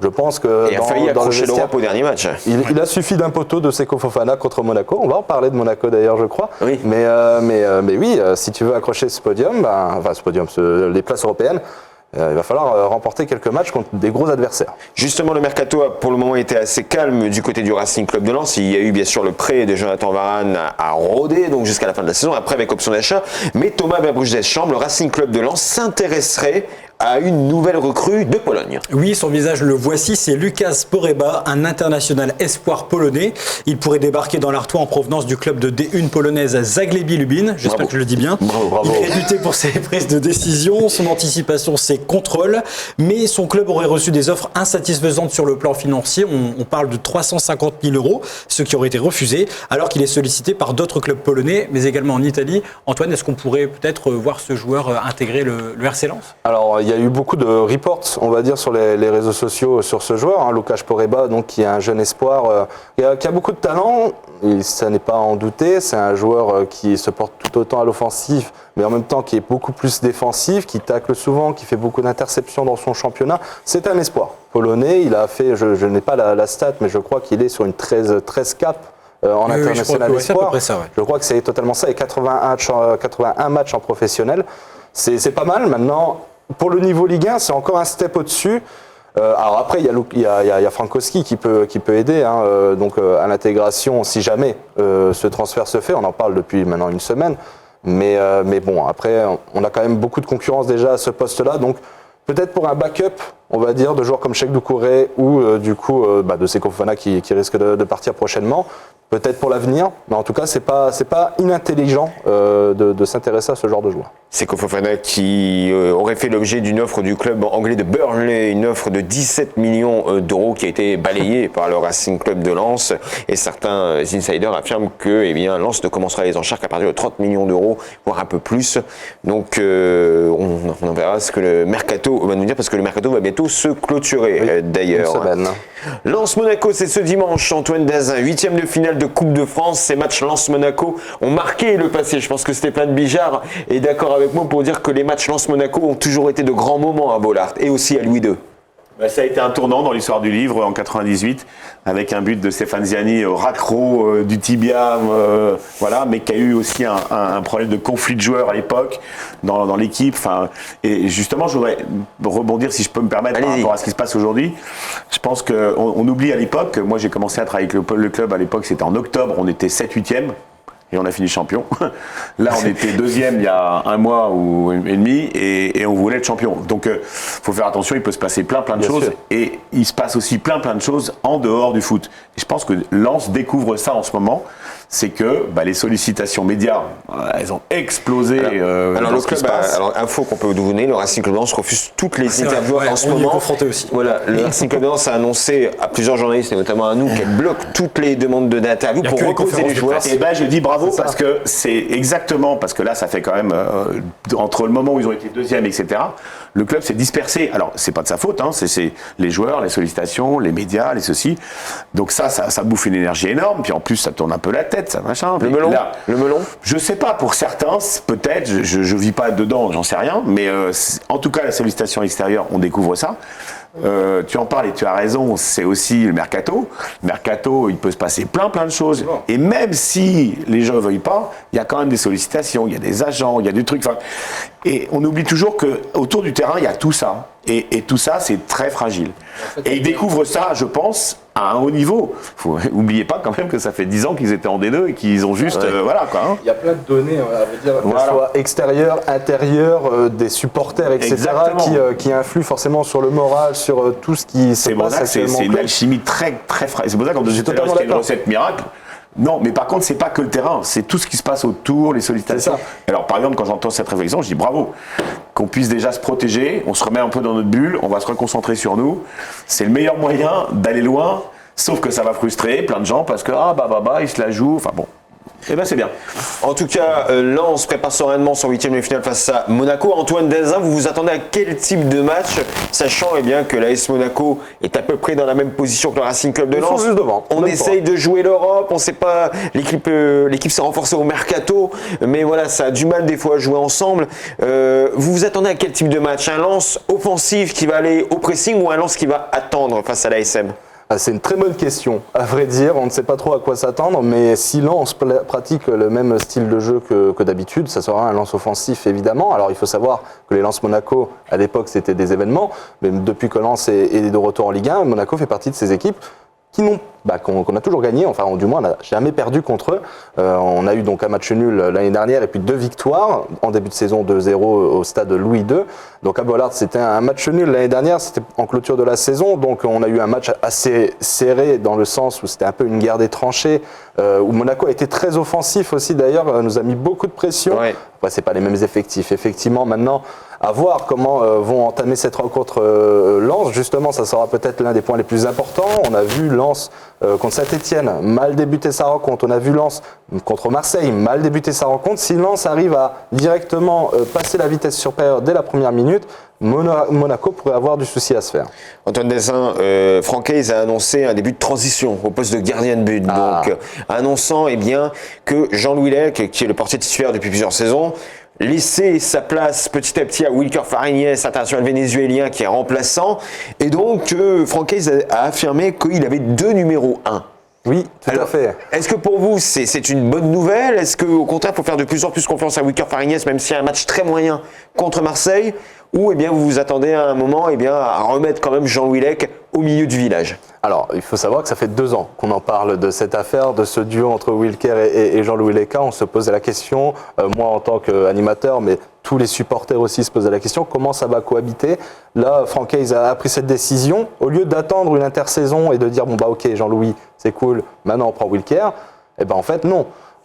Je pense que il a failli accrocher l'Europe au dernier match. Il a suffi d'un poteau de Seko Fofana contre Monaco. On va en parler de Monaco d'ailleurs, je crois. Oui. Mais oui, si tu veux accrocher ce podium, les places européennes, il va falloir remporter quelques matchs contre des gros adversaires. Justement, le mercato a pour le moment été assez calme du côté du Racing Club de Lens. Il y a eu bien sûr le prêt de Jonathan Varane à Rodez, donc jusqu'à la fin de la saison, après avec option d'achat. Mais Thomas Verbrugge-Deschamps, le Racing Club de Lens, s'intéresserait à une nouvelle recrue de Pologne. Oui, son visage le voici, c'est Łukasz Poręba, un international espoir polonais. Il pourrait débarquer dans l'Artois en provenance du club de D1 polonaise Zagłębie Lubin. J'espère que je le dis bien. Bravo. Il est réputé pour ses prises de décision, son anticipation, ses contrôles. Mais son club aurait reçu des offres insatisfaisantes sur le plan financier. On parle de 350 000 €, ce qui aurait été refusé, alors qu'il est sollicité par d'autres clubs polonais, mais également en Italie. Antoine, est-ce qu'on pourrait peut-être voir ce joueur intégrer le RC Lens? Alors, il y a eu beaucoup de reports, on va dire, sur les réseaux sociaux sur ce joueur, Łukasz Poręba, donc qui est un jeune espoir, qui a beaucoup de talent, et ça n'est pas à en douter. C'est un joueur qui se porte tout autant à l'offensif, mais en même temps qui est beaucoup plus défensif, qui tacle souvent, qui fait beaucoup d'interceptions dans son championnat. C'est un espoir polonais. Il a fait, je n'ai pas la stat, mais je crois qu'il est sur une 13 cap en international espoir. Je crois que c'est totalement ça, et 81 matchs en professionnel. C'est pas mal. Maintenant, pour le niveau Ligue 1, c'est encore un step au-dessus. Alors après, il y a Frankowski qui peut aider donc à l'intégration si jamais ce transfert se fait. On en parle depuis maintenant une semaine. Mais bon, après, on a quand même beaucoup de concurrence déjà à ce poste-là. Donc peut-être pour un backup, on va dire, de joueurs comme Cheikh Doucouré ou de Seko Fofana qui risque de partir prochainement. Peut-être pour l'avenir, mais en tout cas, c'est pas inintelligent de s'intéresser à ce genre de joueur. Seko Fofana qui aurait fait l'objet d'une offre du club anglais de Burnley, une offre de 17 millions d'euros qui a été balayée par le Racing Club de Lens. Et certains insiders affirment que Lens ne commencera les enchères qu'à partir de 30 millions d'euros, voire un peu plus. Donc on verra ce que le mercato va nous dire, parce que le mercato va bientôt se clôturer d'ailleurs. Une semaine. Lens-Monaco, c'est ce dimanche. Antoine Dazin, 8e de finale de Coupe de France. Ces matchs Lens-Monaco ont marqué le passé. Je pense que Stéphane Bijard est d'accord avec moi pour dire que les matchs Lens-Monaco ont toujours été de grands moments à Bollaert et aussi à Louis II. Ça a été un tournant dans l'histoire du livre en 98, avec un but de Stéphane Ziani au raccro du tibia, voilà, mais qui a eu aussi un problème de conflit de joueurs à l'époque dans l'équipe. Et justement, je voudrais rebondir, si je peux me permettre, par rapport à ce qui se passe aujourd'hui. Je pense qu'on oublie à l'époque, moi j'ai commencé à travailler avec le club à l'époque, c'était en octobre, on était 7-8e. Et on a fini champion. Là, on était deuxième il y a un mois ou et demi et on voulait être champion. Donc, faut faire attention, il peut se passer plein de choses. Sûr. Et il se passe aussi plein de choses en dehors du foot. Et je pense que Lens découvre ça en ce moment. C'est que les sollicitations médias, elles ont explosé. Alors dans le ce qui club, se passe. alors info qu'on peut vous donner, le Racing Club de Lens refuse toutes les interviews en ce on y est moment. confronté aussi. Voilà, le Racing Club de Lens a annoncé à plusieurs journalistes et notamment à nous qu'elle bloque toutes les demandes d'interview Il y a pour que les reposer conférences les de joueurs. presse. Et je dis bravo parce que c'est exactement, parce que là ça fait quand même entre le moment où ils ont été deuxième, etc. Le club s'est dispersé. Alors c'est pas de sa faute, c'est les joueurs, les sollicitations, les médias, les ceci. Donc ça bouffe une énergie énorme. Puis en plus ça tourne un peu la tête, ça machin. Le Puis melon, là, le melon. je sais pas, pour certains peut-être, je vis pas dedans, j'en sais rien. Mais en tout cas la sollicitation extérieure, on découvre ça. Tu en parles et tu as raison, c'est aussi le mercato. Le mercato, il peut se passer plein de choses. Et même si les gens ne veuillent pas, il y a quand même des sollicitations, il y a des agents, il y a des trucs. Et on oublie toujours qu'autour du terrain, il y a tout ça. Et tout ça, c'est très fragile. Et ils découvrent ça, je pense, à un haut niveau. Oubliez pas quand même que ça fait 10 ans qu'ils étaient en D2 et qu'ils ont juste... voilà quoi. Il y a plein de données, à vrai dire, Voilà. qu'elles soient extérieures, intérieures, des supporters, etc., qui influent forcément sur le moral, sur tout ce qui se C'est pour passe ça que actuellement. c'est une alchimie très fragile. C'est pour ça qu'on disait tout à l'heure totalement c'était une d'accord. recette miracle. Non, mais par contre, c'est pas que le terrain, c'est tout ce qui se passe autour, les sollicitations. Alors, par exemple, quand j'entends cette réflexion, je dis bravo, qu'on puisse déjà se protéger, on se remet un peu dans notre bulle, on va se reconcentrer sur nous. C'est le meilleur moyen d'aller loin, sauf que ça va frustrer plein de gens parce que ils se la jouent. Enfin bon. Eh ben c'est bien. En tout cas, Lens prépare sereinement son huitième de finale face à Monaco. Antoine Delzin, vous vous attendez à quel type de match, sachant bien que l'AS Monaco est à peu près dans la même position que le Racing Club de Ils sont Lens. juste devant. On essaye de jouer l'Europe, on sait pas, l'équipe s'est renforcée au mercato, mais voilà, ça a du mal des fois à jouer ensemble. Vous vous attendez à quel type de match? Un Lens offensif qui va aller au pressing ou un Lens qui va attendre face à l'ASM? C'est une très bonne question. À vrai dire, on ne sait pas trop à quoi s'attendre, mais si Lens pratique le même style de jeu que d'habitude, ça sera un Lens offensif évidemment. Alors il faut savoir que les Lens Monaco, à l'époque, c'était des événements, mais depuis que Lens est de retour en Ligue 1, Monaco fait partie de ces équipes qu'on a toujours gagné, enfin du moins on n'a jamais perdu contre eux. On a eu donc un match nul l'année dernière et puis 2 victoires en début de saison 2-0 au stade Louis II. Donc à Bollaert c'était un match nul l'année dernière, c'était en clôture de la saison, donc on a eu un match assez serré dans le sens où c'était un peu une guerre des tranchées, où Monaco a été très offensif aussi d'ailleurs, nous a mis beaucoup de pression. Ouais. Après c'est pas les mêmes effectifs, effectivement maintenant à voir comment vont entamer cette rencontre Lens. Justement, ça sera peut-être l'un des points les plus importants. On a vu Lens contre Saint-Etienne mal débuter sa rencontre. On a vu Lens contre Marseille mal débuter sa rencontre. Si Lens arrive à directement passer la vitesse supérieure dès la première minute, Monaco pourrait avoir du souci à se faire. Antoine Delzin, Francaise a annoncé un début de transition au poste de gardien de but. Donc, annonçant que Jean-Louis Lec, qui est le portier titulaire depuis plusieurs saisons, laisser sa place petit à petit à Wilker Fariñez, international vénézuélien qui est remplaçant. Et donc, Francaise a affirmé qu'il avait 2 numéros 1. Oui, tout à fait. Est-ce que pour vous, c'est une bonne nouvelle? Est-ce qu'au contraire, il faut faire de plus en plus confiance à Wilker Fariñez, même s'il y a un match très moyen contre Marseille? Ou vous vous attendez à un moment à remettre quand même Jean-Louis Lec au milieu du village? Alors, il faut savoir que ça fait 2 ans qu'on en parle de cette affaire, de ce duo entre Wilker et Jean-Louis Leca. On se posait la question, moi en tant qu'animateur, mais tous les supporters aussi se posaient la question, comment ça va cohabiter? Là, Francaise a pris cette décision. Au lieu d'attendre une intersaison et de dire, ok, Jean-Louis, c'est cool, maintenant on prend Wilker, en fait, non.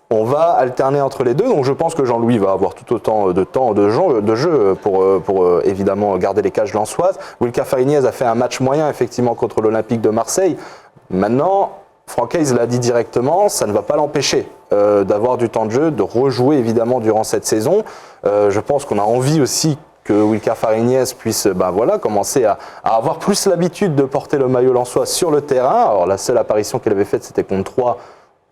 On va alterner entre les deux, donc je pense que Jean-Louis va avoir tout autant de temps de jeu pour évidemment garder les cages lensoises. Wilker Fariñez a fait un match moyen effectivement contre l'Olympique de Marseille. Maintenant, Francaise l'a dit directement, ça ne va pas l'empêcher d'avoir du temps de jeu, de rejouer évidemment durant cette saison. Je pense qu'on a envie aussi que Wilker Fariñez puisse commencer à avoir plus l'habitude de porter le maillot lensois sur le terrain. Alors la seule apparition qu'il avait faite, c'était contre 3.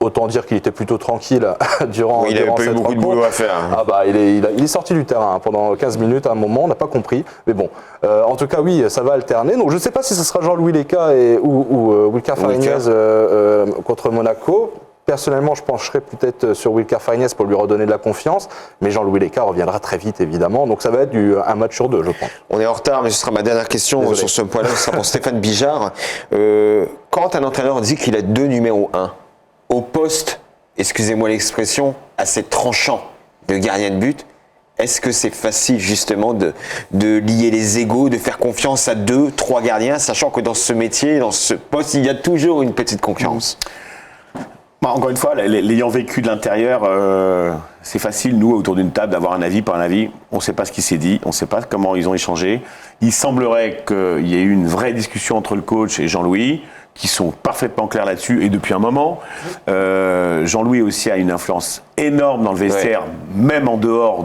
Autant dire qu'il était plutôt tranquille durant Oui, il n'avait pas eu cette beaucoup de rencontre. boulot à faire. Ah bah, il est sorti du terrain pendant 15 minutes à un moment, on n'a pas compris. Mais bon, en tout cas, oui, ça va alterner. Donc je ne sais pas si ce sera Jean-Louis Leca ou Wilcar Fariñez contre Monaco. Personnellement, je pencherais peut-être sur Wilcar Fariñez pour lui redonner de la confiance, mais Jean-Louis Leca reviendra très vite, évidemment. Donc ça va être un match sur deux, je pense. On est en retard, mais ce sera ma dernière question. Désolé. Sur ce point-là. Ce sera pour Stéphane Bijard. Quand un entraîneur dit qu'il a 2 numéros 1 au poste, excusez-moi l'expression, assez tranchant de gardien de but, est-ce que c'est facile justement de lier les égos, de faire confiance à 2, 3 gardiens, sachant que dans ce métier, dans ce poste, il y a toujours une petite concurrence? Encore une fois, l'ayant vécu de l'intérieur, c'est facile, nous, autour d'une table, d'avoir un avis, pas un avis. On ne sait pas ce qui s'est dit, on ne sait pas comment ils ont échangé. Il semblerait qu'il y ait eu une vraie discussion entre le coach et Jean-Louis, qui sont parfaitement clairs là-dessus, et depuis un moment. Jean-Louis aussi a une influence énorme dans le vestiaire, même en dehors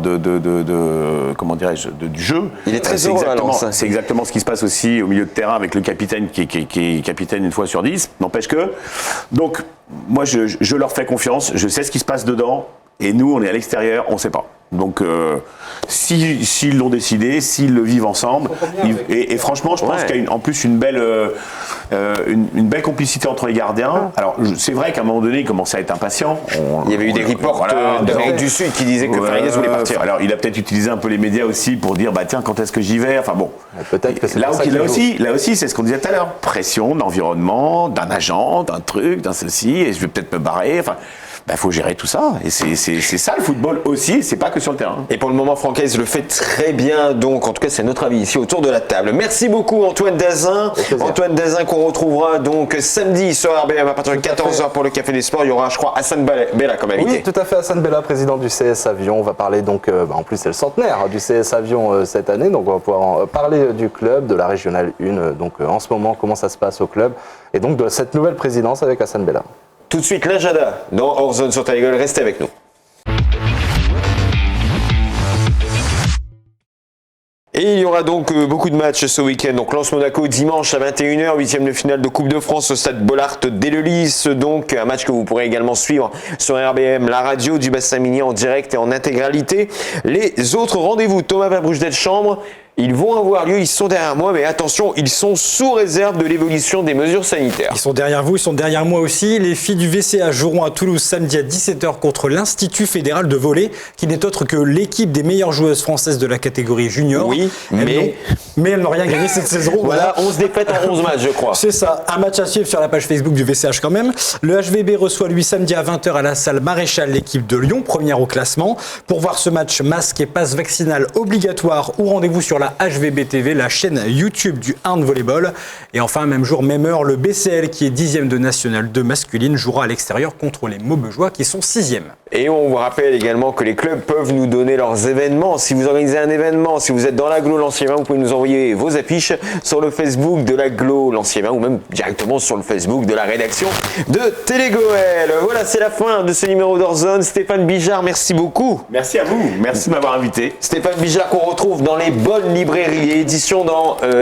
comment dirais-je, du jeu. Il est très heureux à Lens. C'est exactement ce qui se passe aussi au milieu de terrain avec le capitaine qui est capitaine une fois sur 10. N'empêche que. Donc, moi, je leur fais confiance. Je sais ce qui se passe dedans. Et nous, on est à l'extérieur, on ne sait pas. Donc, s'ils l'ont décidé, s'ils le vivent ensemble, et franchement, je pense qu'il y a en plus une belle complicité entre les gardiens. Alors, c'est vrai qu'à un moment donné, il commençait à être impatient. Il y avait eu des reports d'Amérique du Sud qui disaient que Fariñez voulait partir. Alors, il a peut-être utilisé un peu les médias aussi pour dire, bah tiens, quand est-ce que j'y vais? Enfin bon. Peut-être que c'est là aussi, c'est ce qu'on disait tout à l'heure. Pression d'environnement, d'un agent, d'un truc, d'un ceci, et je vais peut-être me barrer. Enfin. Il faut gérer tout ça. Et c'est ça le football aussi, c'est pas que sur le terrain. Et pour le moment, Francaise le fait très bien. Donc, en tout cas, c'est notre avis ici autour de la table. Merci beaucoup, Antoine Dazin. Antoine Dazin qu'on retrouvera donc samedi sur RBM à partir de 14h pour le Café des Sports. Il y aura, je crois, Hassan Bella comme invité. Oui, tout à fait. Hassan Bella, président du CS Avion. On va parler donc, en plus, c'est le centenaire du CS Avion cette année. Donc, on va pouvoir parler du club, de la Régionale 1. Donc, en ce moment, comment ça se passe au club. Et donc, de cette nouvelle présidence avec Hassan Bella. Tout de suite, l'agenda dans Hors Zone sur Taïgol. Restez avec nous. Et il y aura donc beaucoup de matchs ce week-end. Donc Lens Monaco dimanche à 21h, 8e de finale de Coupe de France au stade Bollaert d'Eleulis. Donc un match que vous pourrez également suivre sur RBM, la radio du bassin minier en direct et en intégralité. Les autres rendez-vous, Thomas Verbruch d'Elchambre, ils vont avoir lieu, ils sont derrière moi, mais attention, ils sont sous réserve de l'évolution des mesures sanitaires. Ils sont derrière vous, ils sont derrière moi aussi. Les filles du VCA joueront à Toulouse samedi à 17h contre l'Institut fédéral de volley, qui n'est autre que l'équipe des meilleures joueuses françaises de la catégorie junior. Oui, mais elles n'ont rien gagné cette saison. Voilà, 11 défaites en 11 matchs, je crois. C'est ça, un match à suivre sur la page Facebook du VCH quand même. Le HVB reçoit lui samedi à 20h à la salle Maréchal l'équipe de Lyon, première au classement. Pour voir ce match, masque et passe vaccinal obligatoire ou rendez-vous sur la HVB TV, la chaîne YouTube du Hand Volleyball. Et enfin, même jour, même heure, le BCL qui est 10e de National 2 masculine jouera à l'extérieur contre les Maubejois qui sont 6e. Et on vous rappelle également que les clubs peuvent nous donner leurs événements. Si vous organisez un événement, si vous êtes dans l'agglo Lancier-Vin, vous pouvez nous envoyer vos affiches sur le Facebook de l'agglo Lancier-Vin ou même directement sur le Facebook de la rédaction de Télégoël. Voilà, c'est la fin de ce numéro d'Orzone. Stéphane Bijard, merci beaucoup. Merci à vous, merci de m'avoir invité. Stéphane Bijard qu'on retrouve dans les bonnes librairies et éditions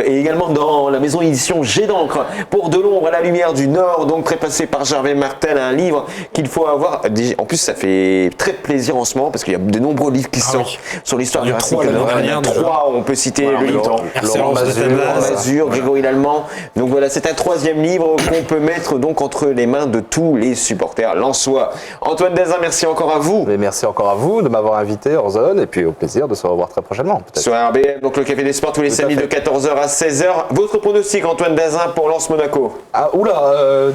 et également dans la maison édition Jet d'encre pour De l'ombre à la lumière du Nord, donc préfacé par Gervais Martel, un livre qu'il faut avoir. En plus, ça fait très plaisir en ce moment parce qu'il y a de nombreux livres qui sortent sur l'histoire du Racing. Il y en a 3, on peut citer le livre Laurent Mazur, Grégory Lallemand. Donc voilà, c'est un 3e livre qu'on peut mettre donc entre les mains de tous les supporters lensois. Antoine Dazin, merci encore à vous. Mais merci encore à vous de m'avoir invité hors zone et puis au plaisir de se revoir très prochainement. Peut-être. Sur RBM, donc le Café des Sports tous les samedis de 14h à 16h. Votre pronostic, Antoine Dazin, pour Lens Monaco? Ah oula,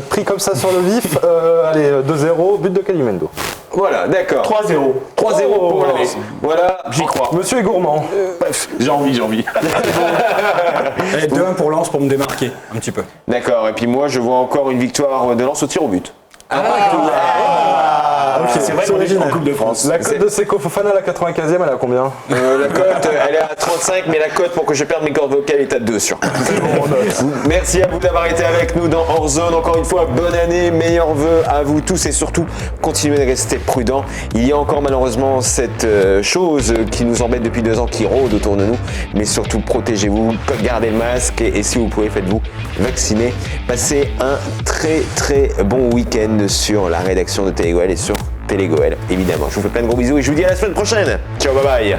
pris comme ça sur le vif, allez, 2-0, but de Calimendo. Voilà, d'accord. 3-0. 3-0 pour Lens. Voilà, J'y crois. Monsieur est gourmand. Bref, j'ai envie. 2-1 pour Lens pour me démarquer un petit peu. D'accord, et puis moi je vois encore une victoire de Lens au tir au but. c'est vrai qu'on est en Coupe de France. La cote de Seko Fofana à la 95e, elle est à combien? La cote, elle est à 35, mais la cote pour que je perde mes cordes vocales est à 2 sur 4. Merci à vous d'avoir été avec nous dans Hors Zone. Encore une fois, bonne année, meilleurs vœux à vous tous et surtout, continuez de rester prudents. Il y a encore malheureusement cette chose qui nous embête depuis 2 ans qui rôde autour de nous, mais surtout protégez-vous, gardez le masque et si vous pouvez, faites-vous vacciner. Passez un très bon week-end sur la rédaction de Télégoël et sur Télégoël, évidemment. Je vous fais plein de gros bisous et je vous dis à la semaine prochaine. Ciao, bye bye.